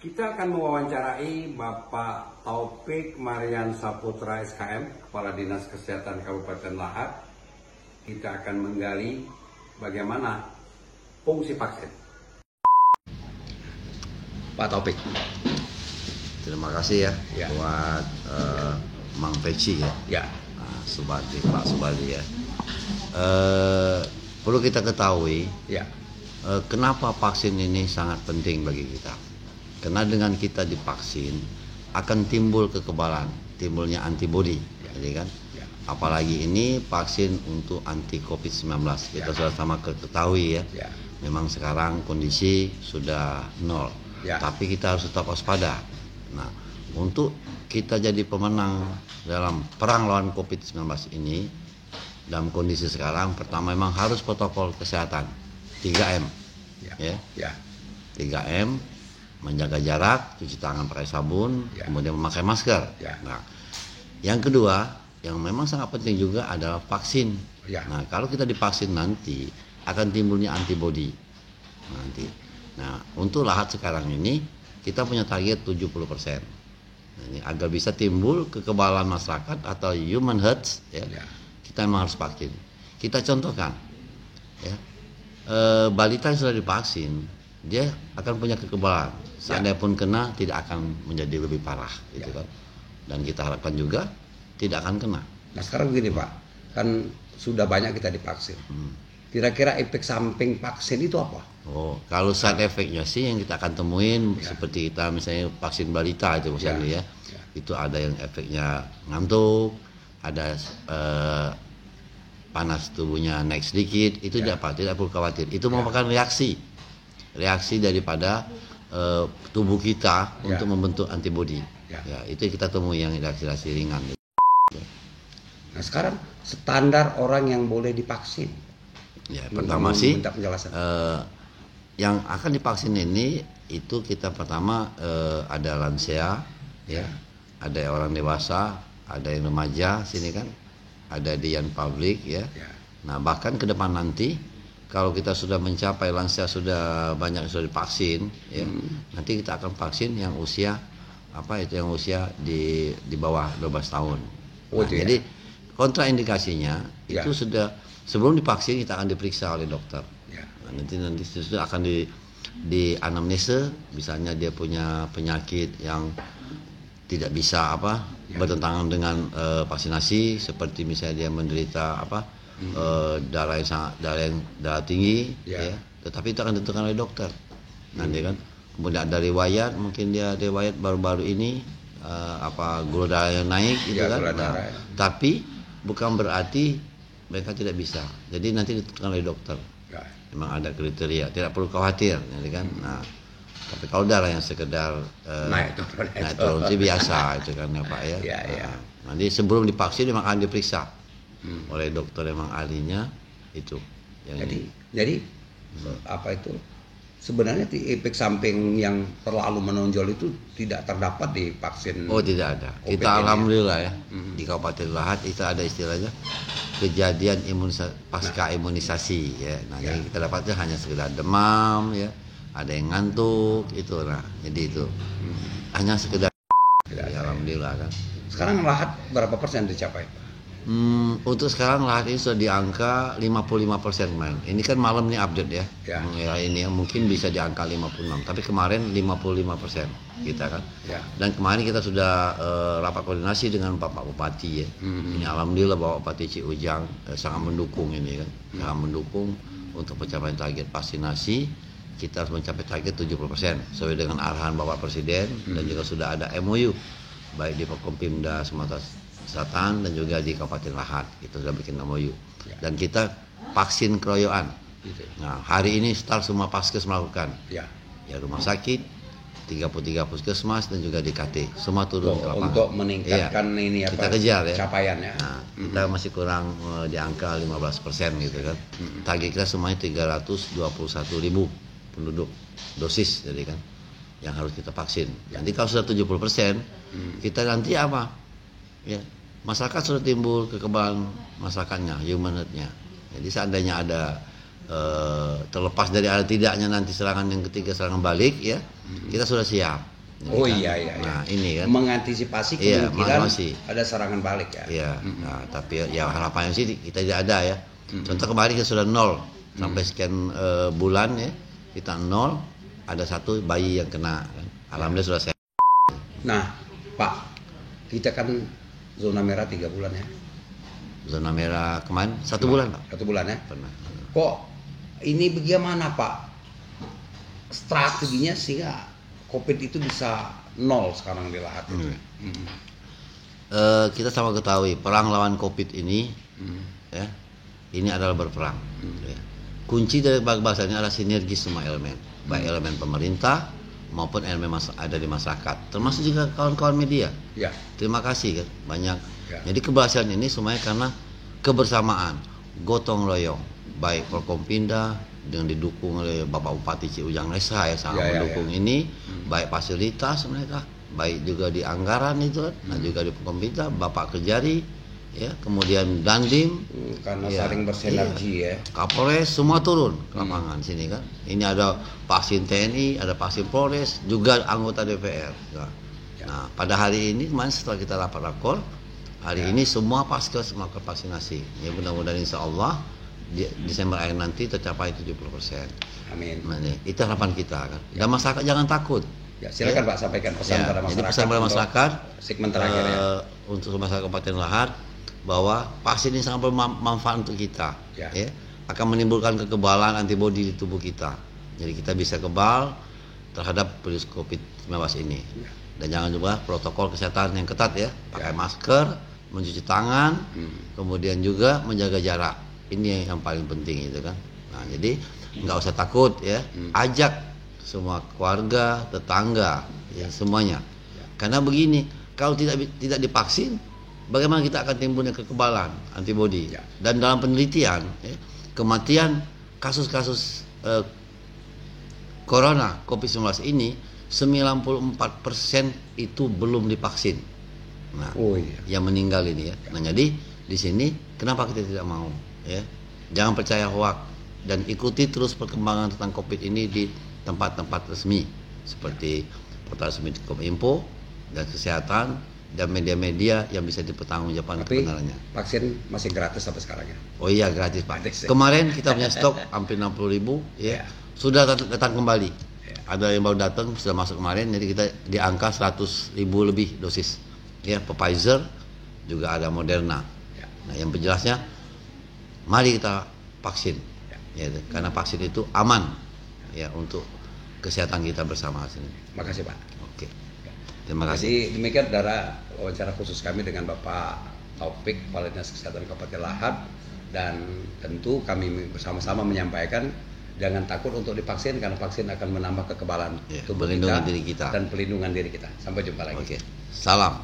Kita akan mewawancarai Bapak Taufik Marian Saputra SKM, Kepala Dinas Kesehatan Kabupaten Lahat. Kita akan menggali bagaimana fungsi vaksin. Pak Taufik, terima kasih ya buat Mang Peci ya. Pak Subadi ya. Perlu kita ketahui kenapa vaksin ini sangat penting bagi kita. Karena dengan kita divaksin akan timbul kekebalan, timbulnya antibodi, jadi kan. Apalagi ini vaksin untuk anti COVID-19. Kita sudah sama ketahui ya. Memang sekarang kondisi sudah nol. Tapi kita harus tetap waspada. Nah, untuk kita jadi pemenang dalam perang lawan COVID-19 ini, dalam kondisi sekarang, pertama memang harus protokol kesehatan 3M. 3M, menjaga jarak, cuci tangan pakai sabun, kemudian memakai masker. Nah, yang kedua, yang memang sangat penting juga adalah vaksin. Nah, kalau kita divaksin nanti akan timbulnya antibodi nanti. Nah, untuk Lahat sekarang ini kita punya target 70%. Nah, ini agar bisa timbul kekebalan masyarakat atau human herd, kita memang harus vaksin. Kita contohkan, balita yang sudah divaksin, dia akan punya kekebalan. Seandainya pun kena, tidak akan menjadi lebih parah, gitu kan. Dan kita harapkan juga tidak akan kena. Nah sekarang begini Pak, kan sudah banyak kita divaksin. Kira-kira efek samping vaksin itu apa? Oh, kalau side effect-nya sih yang kita akan temuin seperti kita misalnya vaksin balita itu misalnya itu ada yang efeknya ngantuk, ada panas tubuhnya naik sedikit, itu tidak perlu khawatir. Itu merupakan reaksi daripada tubuh kita untuk membentuk antibodi. Itu kita temui yang reaksi ringan. Nah sekarang standar orang yang boleh divaksin. Pertama sih yang akan divaksin ini itu kita pertama ada lansia, ada orang dewasa, ada yang remaja sini kan, ada di yang publik Nah bahkan ke depan nanti kalau kita sudah mencapai lansia sudah banyak sudah divaksin, nanti kita akan vaksin yang usia yang usia di bawah 12 tahun. Jadi kontraindikasinya itu sudah sebelum divaksin kita akan diperiksa oleh dokter. Nah, nanti sudah akan di anamnesa, misalnya dia punya penyakit yang tidak bisa bertentangan dengan vaksinasi, seperti misalnya dia menderita darah tinggi, tetapi itu akan ditentukan oleh dokter. Nanti kan, kemudian ada riwayat, mungkin dia riwayat baru-baru ini gula darahnya naik, gitu kan. Tapi bukan berarti mereka tidak bisa. Jadi nanti ditentukan oleh dokter. Memang ada kriteria, tidak perlu khawatir, kan. Nah, tapi kalau darah yang sekedar naik turun itu biasa, itu kan ya Pak ya. Nanti sebelum divaksin memang akan diperiksa oleh dokter memang ahlinya itu. Jadi sebenarnya efek samping yang terlalu menonjol itu tidak terdapat di vaksin. Oh tidak ada. Kita alhamdulillah di Kabupaten Lahat itu ada istilahnya kejadian pasca imunisasi Nah yang kita dapatnya hanya sekedar demam ada yang ngantuk itu. Nah jadi itu hanya sekedar alhamdulillah kan. Sekarang Lahat berapa persen dicapai? Untuk sekarang Lahat ini sudah di angka 55% kemarin. Ini kan malam nih update ini mungkin bisa di angka 56, tapi kemarin 55% kita kan. Dan kemarin kita sudah rapat koordinasi dengan Bapak Bupati Ini alhamdulillah Bapak Bupati Ciujang sangat mendukung ini kan, sangat mendukung untuk pencapaian target vaksinasi. Kita harus mencapai target 70% sesuai dengan arahan Bapak Presiden dan juga sudah ada MOU baik di Forkompimda Sumatera Selatan dan juga di Kabupaten Lahat itu sudah bikin MOU dan kita vaksin keroyokan. Nah hari ini start semua Paskes melakukan rumah sakit 33 puskesmas dan juga DKT semua turun ke lapangan untuk meningkatkan kita kejar capaiannya. Nah, kita masih kurang di angka 15% gitu kan. Target kita semuanya 321.000 penduduk dosis jadi kan yang harus kita vaksin. Nanti kalau sudah 70% kita nanti masyarakat sudah timbul kekebalan masyarakatnya, human herd-nya. Jadi seandainya ada terlepas dari ada tidaknya nanti serangan yang ketiga, serangan balik kita sudah siap. Oh kan. iya. Nah ini kan Mengantisipasi Iya, kemungkinan mengantisipasi. ada serangan balik ya. Iya, nah, tapi ya harapannya sih kita tidak ada ya. Contoh kemarin kita sudah 0 sampai sekian bulan ya, kita 0, ada 1 bayi yang kena. Alhamdulillah sudah sehat. Nah, Pak, kita kan zona merah 3 bulan ya. Zona merah kemarin 1 bulan Pak. 1 bulan ya. Pernah. Kok ini bagaimana Pak? Strateginya sehingga COVID itu bisa 0 sekarang di Lahat. Kita sama ketahui perang lawan COVID ini, ya, ini adalah berperang. Ya. Kunci dari bahasanya adalah sinergi semua elemen, baik elemen pemerintah maupun elemen ada di masyarakat, termasuk juga kawan-kawan media. Ya. Terima kasih kan banyak. Ya. Jadi keberhasilan ini semuanya karena kebersamaan, gotong royong, baik Forkompinda dengan didukung oleh Bapak Bupati Ciujang Resa ya sangat mendukung ini, baik fasilitas mereka, baik juga di anggaran itu, nah juga di Forkompinda, Bapak Kejari, ya kemudian Dandim, Karena ya, saling bersinergi ya. Kapolres semua turun ke lapangan sini kan. Ini ada vaksin TNI, ada vaksin Polres, juga anggota DPR. Nah, pada hari ini kemarin setelah kita rapat rakor, hari ini semua paskes melakukan vaksinasi. Ya mudah-mudahan insya Allah di Desember akhir nanti tercapai 70%. Amin. Nah, itu harapan kita kan. Dan masyarakat jangan takut. Ya, silakan Pak sampaikan pesan Ya, pada masyarakat. jadi pesan pada masyarakat segmen terakhir ya. Untuk masyarakat Kabupaten Lahat bahwa vaksin ini sangat bermanfaat untuk kita. Ya. Akan menimbulkan kekebalan antibodi di tubuh kita. Jadi kita bisa kebal terhadap virus COVID-19 ini. Dan jangan lupa protokol kesehatan yang ketat ya. Pakai masker, mencuci tangan, kemudian juga menjaga jarak. Ini yang paling penting itu kan. Nah, jadi nggak usah takut ya. Ajak semua keluarga, tetangga, ya semuanya. Karena begini, kalau tidak divaksin, bagaimana kita akan timbulnya kekebalan antibodi? Dan dalam penelitian, ya, kematian kasus-kasus corona COVID-19 ini 94% itu belum divaksin. Nah, yang meninggal ini ya. Nah, jadi di sini kenapa kita tidak mau? Ya, jangan percaya hoak dan ikuti terus perkembangan tentang COVID ini di tempat-tempat resmi seperti portal resmi Kominfo dan kesehatan dan media-media yang bisa dipertanggungjawabkan kebenarannya. Vaksin masih gratis sampai sekarang ya? Oh iya gratis Pak. Kemarin kita punya stok hampir 60.000 ya. Sudah datang kembali. Ada yang baru datang sudah masuk kemarin, jadi kita di angka 100.000 lebih dosis. Ya, Pfizer juga ada Moderna. Nah, yang penjelasnya mari kita vaksin. Ya, karena vaksin itu aman ya untuk kesehatan kita bersama sini. Makasih Pak. Oke. Terima kasih. Jadi demikian darah wawancara khusus kami dengan Bapak Taufik, Kepala Dinas Kesehatan Kabupaten Lahat, dan tentu kami bersama-sama menyampaikan jangan takut untuk divaksin karena vaksin akan menambah kekebalan tubuh melindungi kita diri kita dan pelindungan diri kita. Sampai jumpa lagi. Oke. Salam.